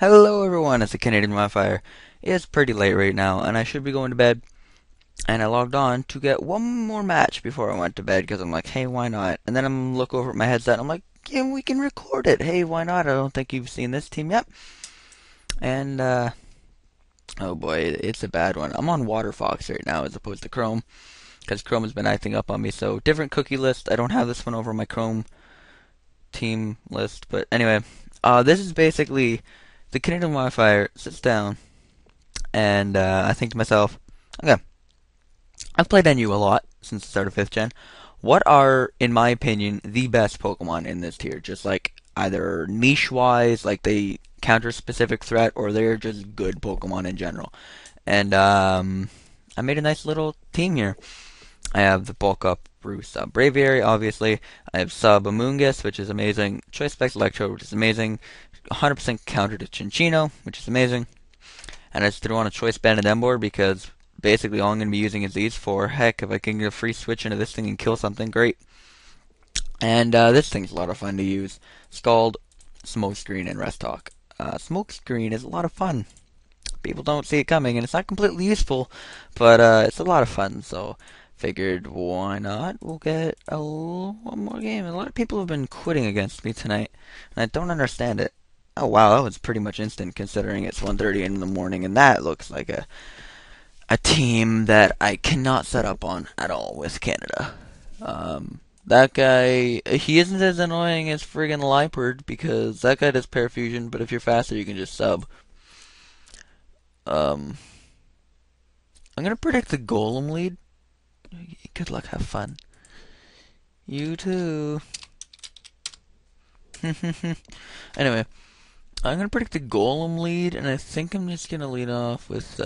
Hello everyone, it's the TheCanadianWifier. It's pretty late right now, and I should be going to bed. And I logged on to get one more match before I went to bed because I'm like, hey, why not? And then I'm look over at my headset, and I'm like, yeah, we can record it. Hey, why not? I don't think you've seen this team yet. And oh boy, it's a bad one. I'm on Water Fox right now as opposed to Chrome because Chrome has been acting up on me. So different cookie list. I don't have this one over my Chrome team list, but anyway, this is basically the TheCanadianWifier sits down. And I think to myself, okay, I've played NU a lot since the start of 5th gen. What are, in my opinion, the best Pokemon in this tier? Just like either niche-wise, like they counter specific threat, or they're just good Pokemon in general. And I made a nice little team here. I have the bulk up Bruce Braviary, obviously. I have Sub Amoonguss, which is amazing. Choice Specs Electrode, which is amazing. 100% counter to Chinchino, which is amazing. And I just threw on a choice band and Emboar because basically all I'm going to be using is these four. Heck, if I can get a free switch into this thing and kill something, great. And this thing's a lot of fun to use. Scald, Smokescreen, and Rest Talk. Smokescreen is a lot of fun. People don't see it coming, and it's not completely useful, but it's a lot of fun, so figured why not? We'll get one more game. A lot of people have been quitting against me tonight, and I don't understand it. Oh wow, that was pretty much instant considering it's 1:30 in the morning, and that looks like a team that I cannot set up on at all with Canada. That guy, he isn't as annoying as friggin' Liepard because that guy does parafusion, but if you're faster, you can just sub. Um, I'm gonna predict the Golem lead. Good luck, have fun. You too. Anyway, I'm gonna predict the Golem lead, and I think I'm just gonna lead off with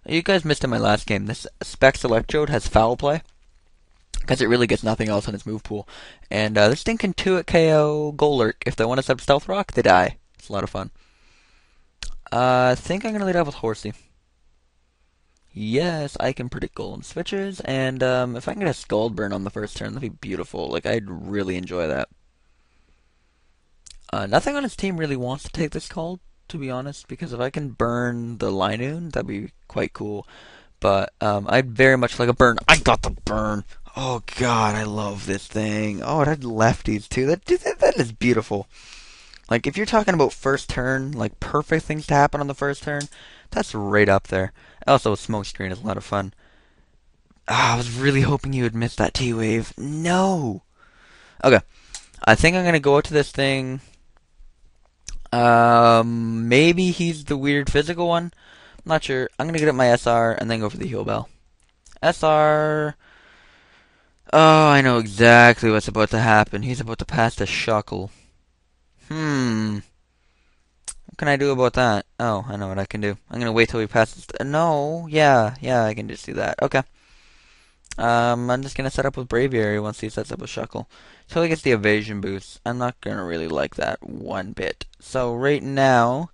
You guys missed in my last game. This Specs Electrode has foul play because it really gets nothing else in its move pool, and this thing can 2-hit KO Golurk. If they want to sub Stealth Rock, they die. It's a lot of fun. I think I'm gonna lead off with Horsey. Yes, I can predict Golem switches, and if I can get a Scald Burn on the first turn, that'd be beautiful. Like I'd really enjoy that. Nothing on his team really wants to take this call, to be honest, because if I can burn the Linoon, that'd be quite cool. But I'd very much like a burn. I got the burn. Oh god, I love this thing. Oh, it had lefties too. That is beautiful. Like if you're talking about first turn, like perfect things to happen on the first turn, that's right up there. Also, Smokescreen is a lot of fun. Ah, I was really hoping you would miss that T-Wave. No. Okay, I think I'm gonna go to this thing. Maybe he's the weird physical one. I'm not sure. I'm gonna get up my SR and then go for the heal bell. SR. Oh, I know exactly what's about to happen. He's about to pass the Shuckle. What can I do about that? Oh, I know what I can do. I'm gonna wait till he passes. No, yeah, I can just do that. Okay. I'm just gonna set up with Braviary once he sets up with Shuckle. Till he gets the evasion boost. I'm not gonna really like that one bit. So right now,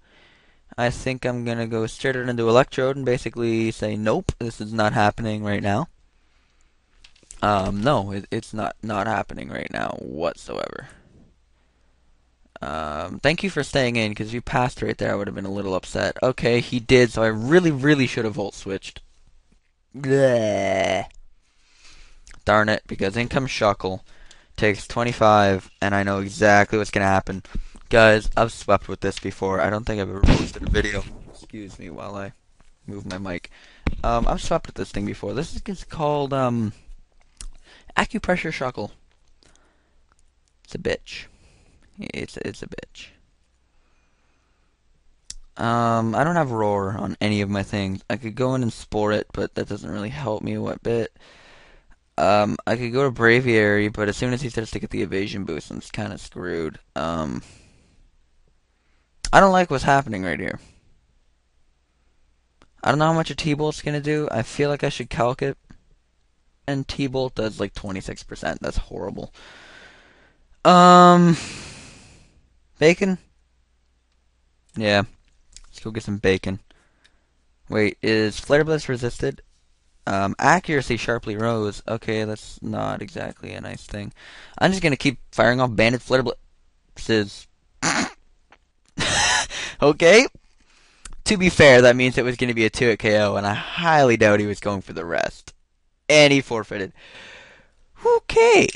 I think I'm gonna go straight out into Electrode and basically say, nope, this is not happening right now. No, it's not happening right now whatsoever. Thank you for staying in, because if you passed right there, I would have been a little upset. Okay, he did, so I really should have volt switched. Bleh. Darn it, because in comes Shuckle. Takes 25, and I know exactly what's going to happen. Guys, I've swept with this before. I don't think I've ever posted a video. Excuse me while I move my mic. I've swept with this thing before. This is called, Acupressure Shuckle. It's a bitch. It's a bitch. I don't have Roar on any of my things. I could go in and Spore it, but that doesn't really help me what bit. I could go to Braviary, but as soon as he starts to get the evasion boost, I'm just kind of screwed. I don't like what's happening right here. I don't know how much a T-Bolt's gonna do. I feel like I should calc it. And T-Bolt does like 26%. That's horrible. Bacon? Yeah. Let's go get some bacon. Wait, is Flare Blitz resisted? Accuracy sharply rose. Okay, that's not exactly a nice thing. I'm just gonna keep firing off banded Flare Blitzes. Okay? To be fair, that means it was going to be a 2-hit KO, and I highly doubt he was going for the rest. And he forfeited. Okay.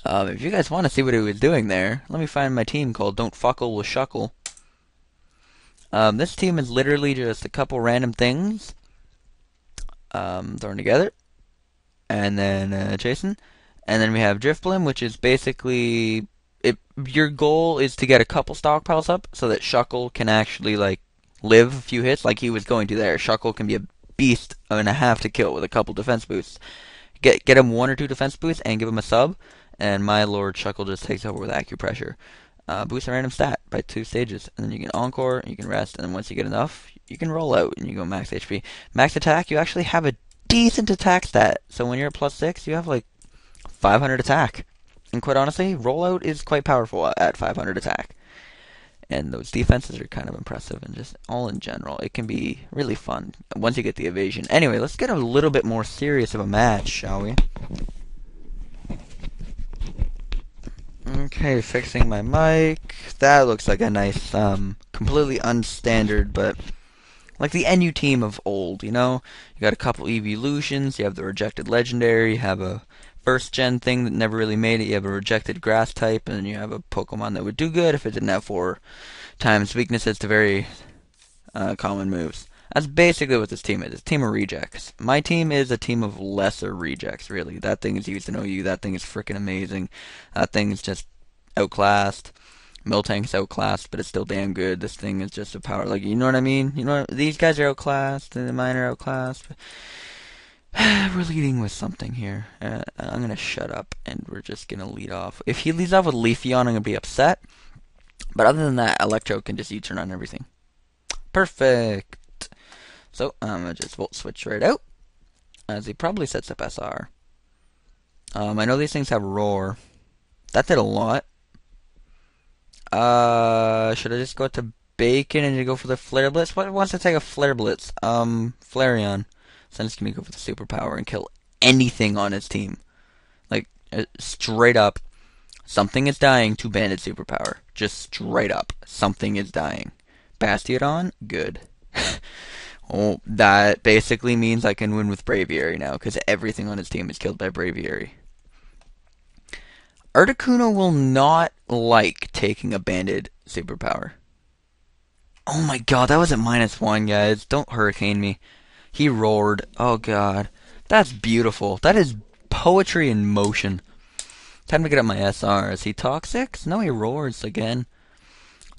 If you guys want to see what he was doing there, let me find my team called Don't Fuckle with Shuckle. This team is literally just a couple random things thrown together. And then Jason. And then we have Driftblim, which is basically... your goal is to get a couple stockpiles up so that Shuckle can actually, like, live a few hits like he was going to there. Shuckle can be a beast and a half to kill with a couple defense boosts. Get him 1 or 2 defense boosts and give him a sub, and my lord Shuckle just takes over with acupressure. Boost a random stat by 2 stages, and then you can encore, you can rest, and then once you get enough, you can roll out and you go max HP. Max attack, you actually have a decent attack stat, so when you're at +6, you have like 500 attack. And quite honestly, rollout is quite powerful at 500 attack. And those defenses are kind of impressive, and just all in general, it can be really fun once you get the evasion. Anyway, let's get a little bit more serious of a match, shall we? Okay, fixing my mic. That looks like a nice, completely unstandard, but like the NU team of old, you know? You got a couple evolutions, you have the rejected legendary, you have a first gen thing that never really made it, you have a rejected grass type, and then you have a Pokemon that would do good if it didn't have 4 times weaknesses to very common moves. That's basically what this team is. It's a team of rejects. My team is a team of lesser rejects, really. That thing is used to know you. That thing is freaking amazing. That thing is just outclassed. Miltank's outclassed, but it's still damn good. This thing is just a power. Like, you know what I mean? You know, these guys are outclassed, and mine are outclassed. We're leading with something here. I'm going to shut up, and we're just going to lead off. If he leads off with Leafeon, I'm going to be upset. But other than that, Electro can just U-turn on everything. Perfect. So, I'm going to just Volt Switch right out, as he probably sets up SR. I know these things have Roar. That did a lot. Should I just go to Bacon and go for the Flare Blitz? What wants to take a Flare Blitz? Flareon. So I'm just going to go for the Superpower and kill anything on his team. Like, straight up, something is dying to Bandit Superpower. Just straight up, something is dying. Bastiodon? Good. Oh, that basically means I can win with Braviary now, because everything on his team is killed by Braviary. Articuno will not like taking a Banded Superpower. Oh my god, that was at -1, guys. Don't hurricane me. He roared. Oh god. That's beautiful. That is poetry in motion. Time to get up my SR. Is he toxic? No, he roars again.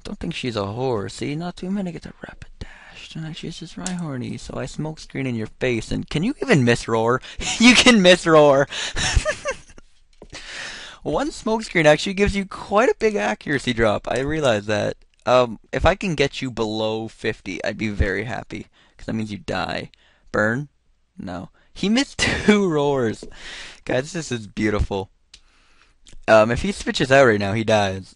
Don't think she's a whore. See, not too many get the rapid dash. Tonight she's just Rhyhorny, so I smoke screen in your face. And can you even miss roar? You can miss roar. One smoke screen actually gives you quite a big accuracy drop. I realize that. If I can get you below 50, I'd be very happy. Because that means you die. Burn? No. He missed 2 roars. Guys, this is beautiful. If he switches out right now, he dies.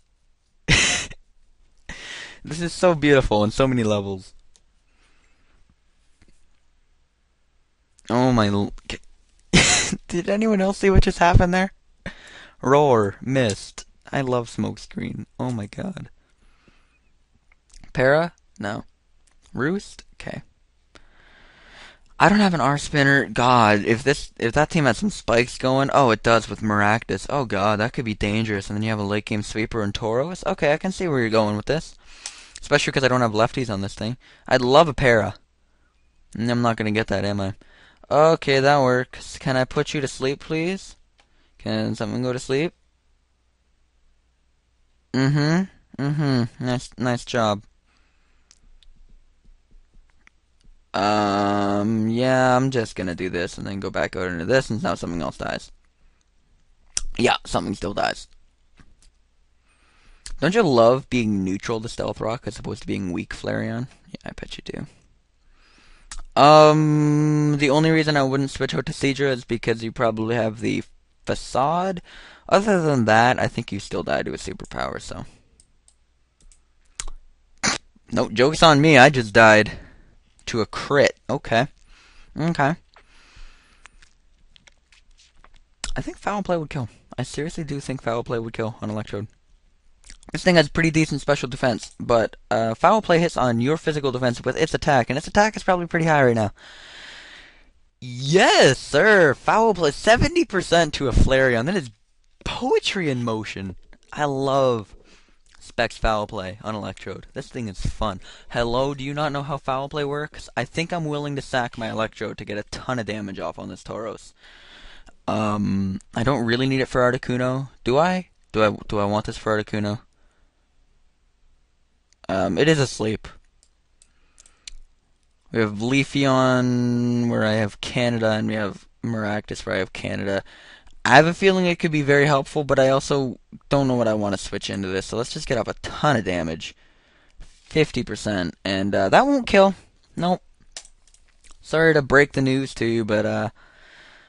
This is so beautiful on so many levels. Oh my... Did anyone else see what just happened there? Roar. Missed. I love smokescreen. Oh my god. Para? No. Roost? Okay. I don't have an R spinner. God, if that team had some spikes going, oh, it does with Maractus. Oh god, that could be dangerous. And then you have a late game sweeper and Tauros. Okay, I can see where you're going with this, especially because I don't have lefties on this thing. I'd love a para. I'm not gonna get that, am I? Okay, that works. Can I put you to sleep, please? Can someone go to sleep? Nice job. Yeah, I'm just gonna do this and then go back out into this, and now something else dies. Yeah, something still dies. Don't you love being neutral to Stealth Rock as opposed to being weak Flareon? Yeah, I bet you do. The only reason I wouldn't switch out to Seadra is because you probably have the Facade. Other than that, I think you still die to a superpower, so. Nope, joke's on me, I just died to a crit. Okay. Okay. I think Foul Play would kill. I seriously do think Foul Play would kill on Electrode. This thing has pretty decent special defense, but foul play hits on your physical defense with its attack, and its attack is probably pretty high right now. Yes, sir. Foul play 70% to a Flareon. That is poetry in motion. I love Specs foul play on Electrode. This thing is fun. Hello, do you not know how foul play works? I think I'm willing to sack my Electrode to get a ton of damage off on this Tauros. I don't really need it for Articuno. Do I? Do I want this for Articuno? It is asleep. We have Leafeon where I have Canada, and we have Maractus where I have Canada. I have a feeling it could be very helpful, but I also don't know what I want to switch into this. So let's just get off a ton of damage. 50%. And that won't kill. Nope. Sorry to break the news to you, but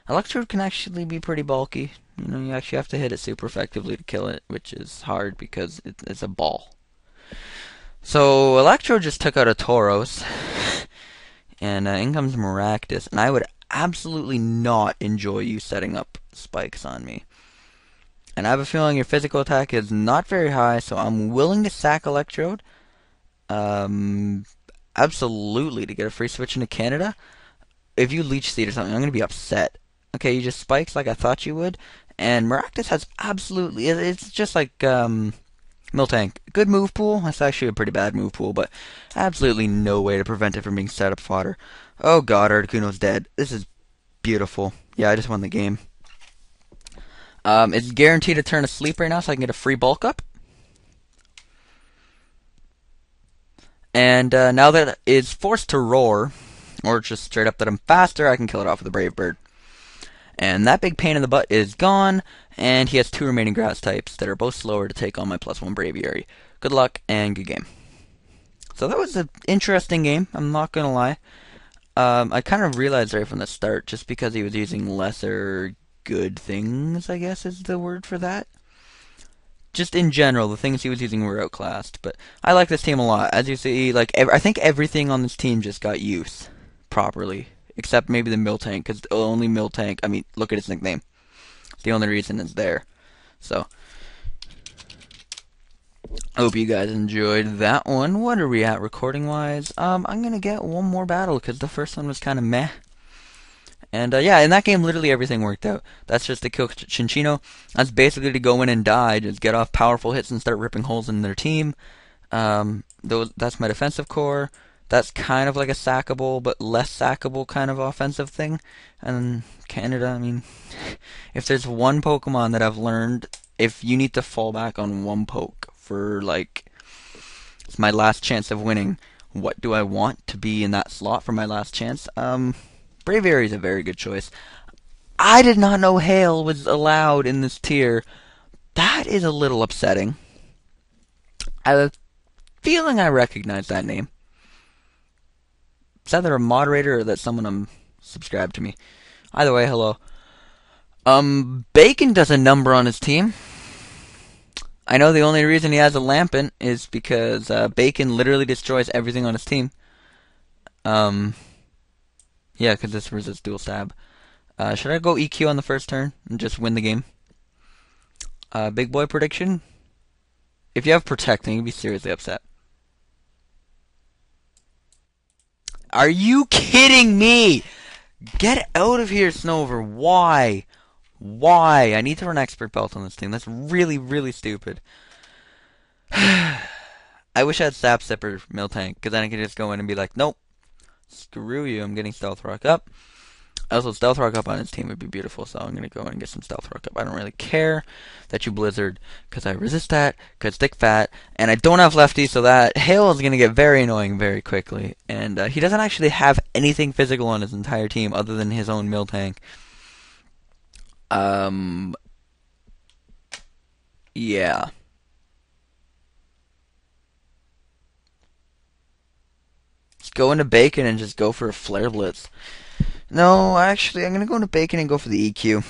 Electrode can actually be pretty bulky. You know, you actually have to hit it super effectively to kill it, which is hard because it's a ball. So Electrode just took out a Tauros. And in comes Maractus. And I would absolutely not enjoy you setting up spikes on me. And I have a feeling your physical attack is not very high, so I'm willing to sack Electrode. Absolutely, to get a free switch into Canada. If you Leech Seed or something, I'm going to be upset. Okay, you just spikes like I thought you would. And Maractus has absolutely... It's just like Miltank. Good move pool. That's actually a pretty bad move pool, but absolutely no way to prevent it from being set up fodder. Oh god, Articuno's dead. This is beautiful. Yeah, I just won the game. It's guaranteed to turn asleep right now, so I can get a free bulk up. And now that it's forced to roar, or just straight up that I'm faster, I can kill it off with a Brave Bird. And that big pain in the butt is gone, and he has 2 remaining grass types that are both slower to take on my +1 Braviary. Good luck, and good game. So that was an interesting game, I'm not gonna lie. I kind of realized right from the start, just because he was using lesser good things, I guess is the word for that. Just in general, the things he was using were outclassed, but I like this team a lot. As you see, like I think everything on this team just got used properly. Except maybe the Miltank, because only Miltank, I mean, look at its nickname. It's the only reason it's there. So, I hope you guys enjoyed that one. What are we at recording-wise? I'm going to get one more battle, because the first one was kind of meh. And, yeah, in that game, literally everything worked out. That's just to kill Chinchino. That's basically to go in and die, just get off powerful hits and start ripping holes in their team. That's my defensive core. That's kind of like a sackable, but less sackable kind of offensive thing. And Canada, I mean, if there's one Pokemon that I've learned, if you need to fall back on one poke for, like, it's my last chance of winning, what do I want to be in that slot for my last chance? Braviary is a very good choice. I did not know Hail was allowed in this tier. That is a little upsetting. I have a feeling I recognize that name. It's either a moderator or that someone subscribed to me. Either way, hello. Bacon does a number on his team. I know the only reason he has a Lampent is because Bacon literally destroys everything on his team. Yeah, because this resists dual stab. Should I go EQ on the first turn and just win the game? Big boy prediction? If you have Protecting, you'd be seriously upset. Are you kidding me? Get out of here, Snover. Why? Why? I need to run Expert Belt on this thing. That's really, really stupid. I wish I had Sap Sipper Miltank, because then I could just go in and be like, nope. Screw you, I'm getting Stealth Rock up. Also, Stealth Rock up on his team would be beautiful, so I'm going to go in and get some Stealth Rock up. I don't really care that you Blizzard, because I resist that, because Dick Fat, and I don't have Lefty, so that Hail is going to get very annoying very quickly. And he doesn't actually have anything physical on his entire team other than his own Miltank. Yeah. Just go into Bacon and just go for a Flare Blitz. No, actually, I'm going to go into Bacon and go for the EQ.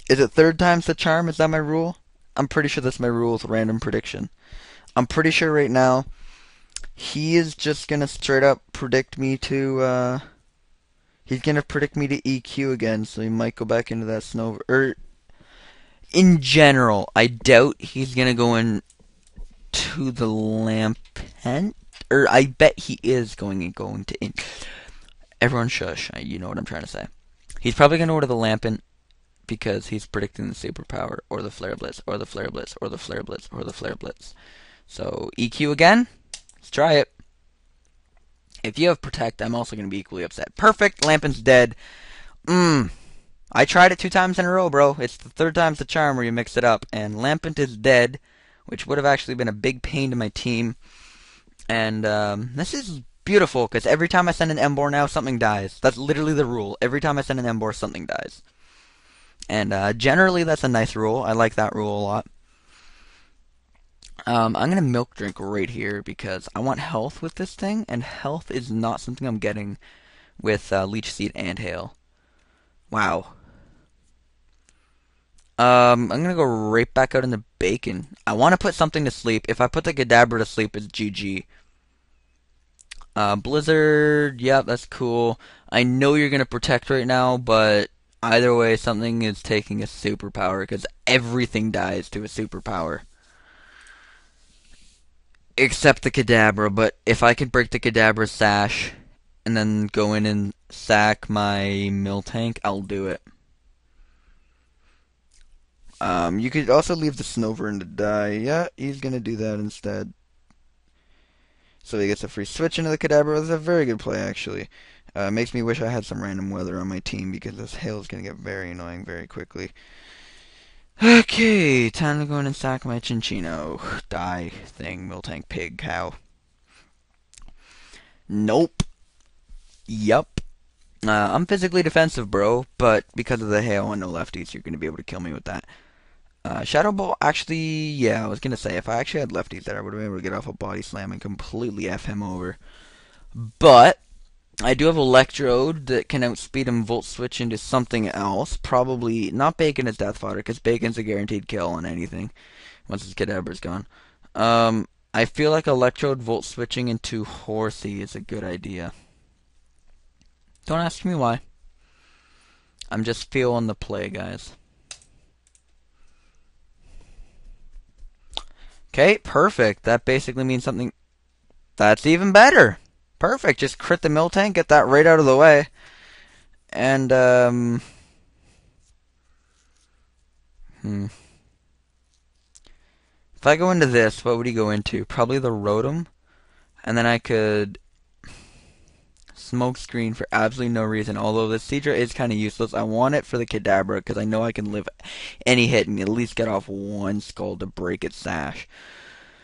Is it 3rd time's the charm? Is that my rule? I'm pretty sure that's my rule with random prediction. I'm pretty sure right now he is just going to straight up predict me to, he's going to predict me to EQ again, so he might go back into that Snow... in general, I doubt he's gonna go in to the Lampent, or I bet he is going to in. Everyone shush. You know what I'm trying to say. He's probably gonna go to the Lampent because he's predicting the superpower or the flare blitz or the flare blitz or the flare blitz or the flare blitz. So EQ again. Let's try it. If you have protect, I'm also gonna be equally upset. Perfect. Lampent's dead. I tried it 2 times in a row, bro. It's the third time's the charm where you mix it up. And Lampent is dead, which would have actually been a big pain to my team. And this is beautiful, because every time I send an Embor now, something dies. That's literally the rule. Every time I send an Embor, something dies. And generally, that's a nice rule. I like that rule a lot. I'm going to milk drink right here, because I want health with this thing, and health is not something I'm getting with Leech Seed and Hail. Wow. I'm gonna go right back out into Bacon. I want to put something to sleep. If I put the Kadabra to sleep, it's GG. Blizzard, yeah, that's cool. I know you're gonna protect right now, but either way, something is taking a superpower, because everything dies to a superpower. Except the Kadabra, but if I could break the Kadabra sash, and then go in and sack my Miltank, I'll do it. You could also leave the Snover to die. Yeah, he's gonna do that instead. So he gets a free switch into the Kadabra. That's a very good play, actually. Makes me wish I had some random weather on my team, because this hail is gonna get very annoying very quickly. Okay, time to go in and sack my Chinchino. Die thing, Miltank, pig, cow. Nope. Yup. I'm physically defensive, bro, but because of the hail and no lefties, you're gonna be able to kill me with that. Shadow Ball, actually, yeah, I was gonna say, if I actually had lefties there, I would have been able to get off a body slam and completely F him over. But, I do have Electrode that can outspeed him Volt Switch into something else. Probably, not Bacon as Death Fodder, because Bacon's a guaranteed kill on anything, once his Kadabra's gone. I feel like Electrode Volt Switching into Horsey is a good idea. Don't ask me why. I'm just feeling the play, guys. Okay, perfect. That basically means something. That's even better. Perfect. Just crit the Miltank, get that right out of the way. And, if I go into this, what would he go into? Probably the Rotom. And then I could Smoke Screen for absolutely no reason. Although the Seadra is kind of useless. I want it for the Kadabra, because I know I can live any hit and at least get off one skull to break its sash.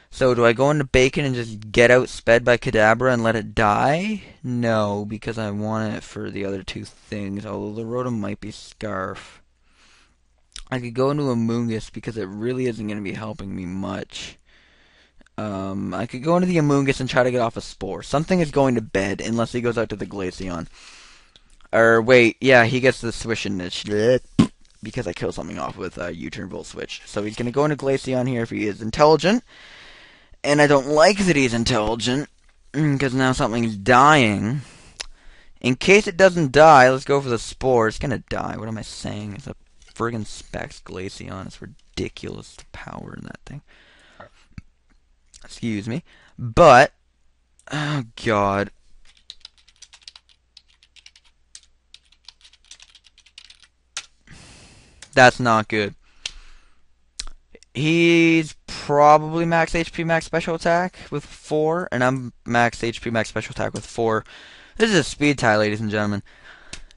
So do I go into Bacon and just get outsped by Kadabra and let it die? No, because I want it for the other two things. Although the Rotom might be Scarf. I could go into Amoonguss, because it really isn't going to be helping me much. I could go into the Amoonguss and try to get off a Spore. Something is going to bed, unless he goes out to the Glaceon. Or, wait, yeah, he gets the Swish initiative, because I kill something off with U-turn Volt Switch. So he's going to go into Glaceon here if he is intelligent. And I don't like that he's intelligent, because now something's dying. In case it doesn't die, let's go for the Spore. It's going to die. What am I saying? It's a friggin' Specs Glaceon. It's ridiculous, the power in that thing. Excuse me. But, oh god. That's not good. He's probably max HP, max special attack with 4, and I'm max HP, max special attack with 4. This is a speed tie, ladies and gentlemen.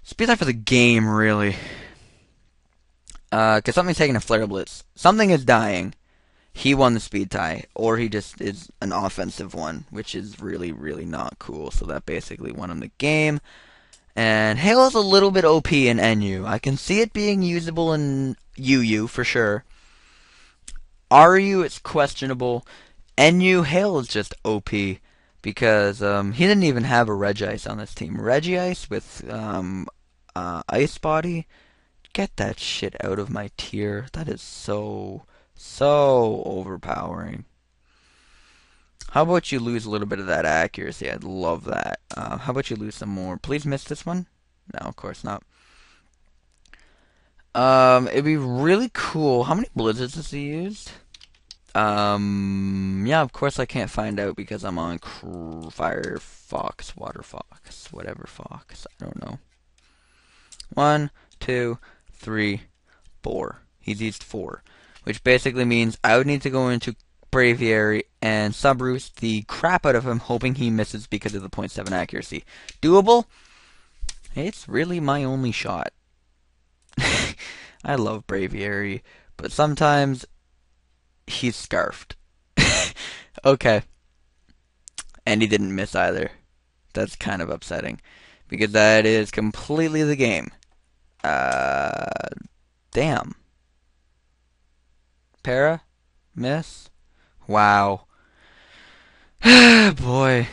Speed tie for the game, really. Because something's taking a Flare Blitz. Something is dying. He won the speed tie, or he just is an offensive one, which is really, really not cool. So that basically won him the game. And Hail is a little bit OP in NU. I can see it being usable in UU for sure. RU, it's questionable. NU, Hail is just OP because he didn't even have a Regice on this team. Regice with Ice Body, get that shit out of my tier. That is so overpowering. How about you lose a little bit of that accuracy? I'd love that. How about you lose some more? Please miss this one? No, of course not. It'd be really cool. How many blizzards has he used? Yeah, of course I can't find out because I'm on Firefox, Waterfox, whatever Fox. I don't know. 1, 2, 3, 4. He's used 4, which basically means I would need to go into Bravebirding and sub-roost the crap out of him, hoping he misses because of the .7 accuracy. Doable? It's really my only shot. I love Bravebirding, but sometimes he's scarfed. Okay. And he didn't miss either. That's kind of upsetting, because that is completely the game. Damn. Para? Miss? Wow. Boy.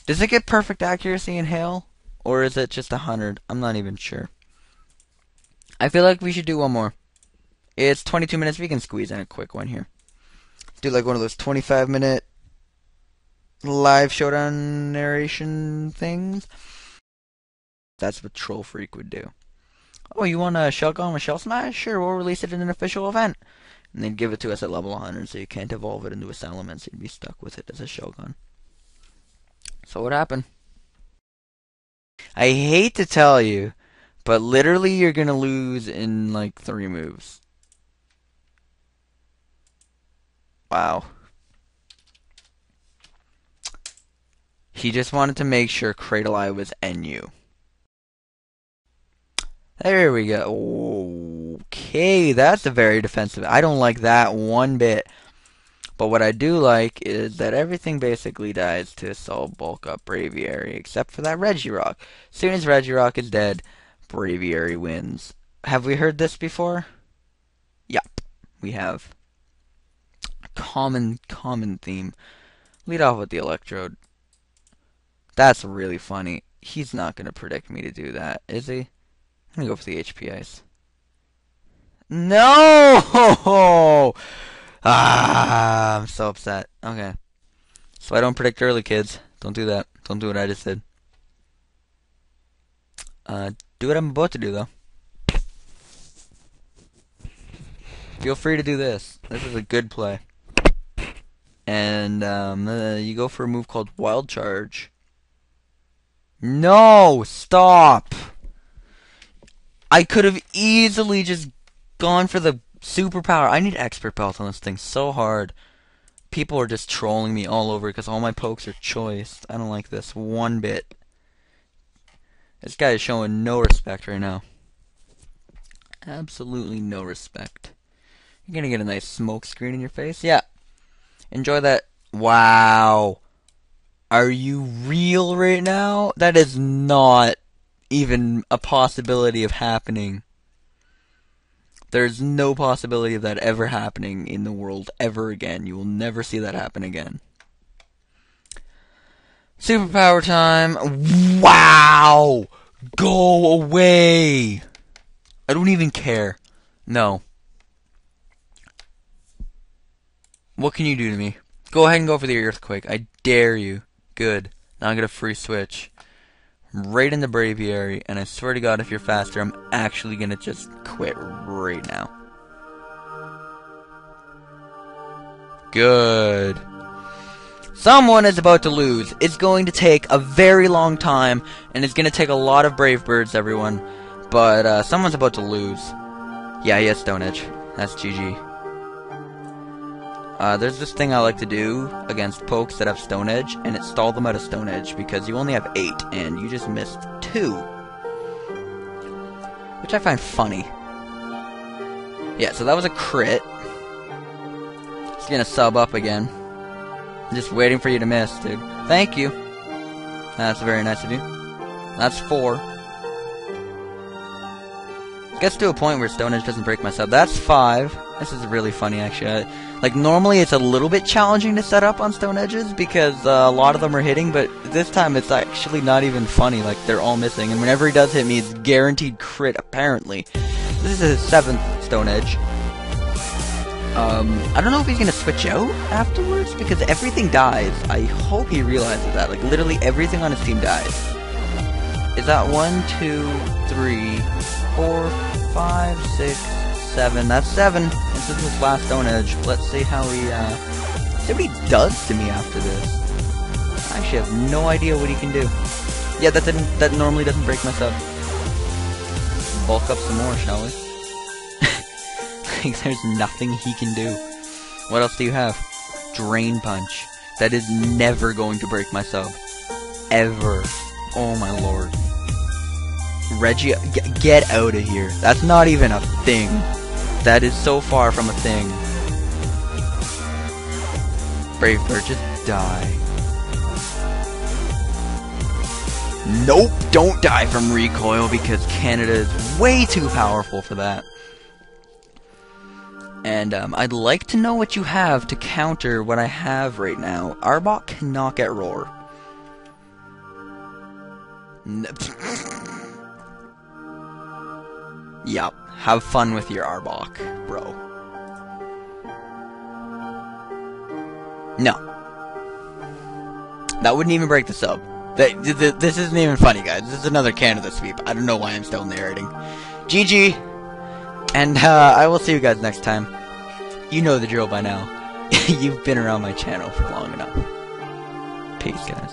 Does it get perfect accuracy in hail? Or is it just 100? I'm not even sure. I feel like we should do one more. It's 22 minutes. We can squeeze in a quick one here. Do like one of those 25-minute live Showdown narration things. That's what Troll Freak would do. Oh, you want a shell gun with shell smash? Sure, we'll release it in an official event. And they'd give it to us at level 100, so you can't evolve it into a Salamence, so you'd be stuck with it as a shell gun. So what happened? I hate to tell you, but literally you're gonna lose in like 3 moves. Wow. He just wanted to make sure Cradle Eye was NU. There we go. Okay, that's a very defensive. I don't like that one bit. But what I do like is that everything basically dies to Assault Bulk Up Bravebirding, except for that Regirock. As soon as Regirock is dead, Bravebirding wins. Have we heard this before? Yup, we have. Common theme. Lead off with the Electrode. That's really funny. He's not going to predict me to do that, is he? I'm going to go for the HP Ice. No! Ah, I'm so upset. Okay. So I don't predict early, kids. Don't do that. Don't do what I just did. Do what I'm about to do, though. Feel free to do this. This is a good play. And you go for a move called Wild Charge. No! Stop! I could have easily just gone for the superpower. I need expert belt on this thing so hard. People are just trolling me all over because all my pokes are choiced. I don't like this one bit. This guy is showing no respect right now. Absolutely no respect. You're gonna get a nice smoke screen in your face. Yeah. Enjoy that. Wow. Are you real right now? That is not even a possibility of happening. There's no possibility of that ever happening in the world ever again. You will never see that happen again. Superpower time. Wow! Go away! I don't even care. No. What can you do to me? Go ahead and go for the Earthquake. I dare you. Good. Now I'm gonna free switch right into Bravebirding, and I swear to God, if you're faster, I'm actually gonna just quit right now. Good. Someone is about to lose. It's going to take a very long time, and it's gonna take a lot of brave birds, everyone. But someone's about to lose. Yeah, he has Stone Edge. That's GG. There's this thing I like to do against pokes that have Stone Edge, and it stalled them out of Stone Edge because you only have 8, and you just missed 2. Which I find funny. Yeah, so that was a crit. It's gonna sub up again. I'm just waiting for you to miss, dude. Thank you. That's very nice of you. That's 4. Gets to a point where Stone Edge doesn't break my sub. That's 5. This is really funny, actually. Like, normally it's a little bit challenging to set up on Stone Edges because a lot of them are hitting, but this time it's actually not even funny. Like, they're all missing, and whenever he does hit me, it's guaranteed crit, apparently. This is his 7th Stone Edge. I don't know if he's gonna switch out afterwards because everything dies. I hope he realizes that. Like, literally everything on his team dies. Is that 1, 2, 3, 4, 5, 6, 7. That's 7. This is his last stone edge. Let's see how he, see what he does to me after this. I actually have no idea what he can do. Yeah, that normally doesn't break my sub. Bulk up some more, shall we? Like, there's nothing he can do. What else do you have? Drain Punch. That is never going to break my sub. Ever. Oh my lord. Reggie, get out of here. That's not even a thing. That is so far from a thing. Bravebird, just die. Nope, don't die from recoil because Canada is way too powerful for that. And I'd like to know what you have to counter what I have right now. Arbok cannot get Roar. Yup, have fun with your Arbok, bro. No. That wouldn't even break the sub. This isn't even funny, guys. This is another Canada sweep. I don't know why I'm still narrating. GG! And I will see you guys next time. You know the drill by now. You've been around my channel for long enough. Peace, guys.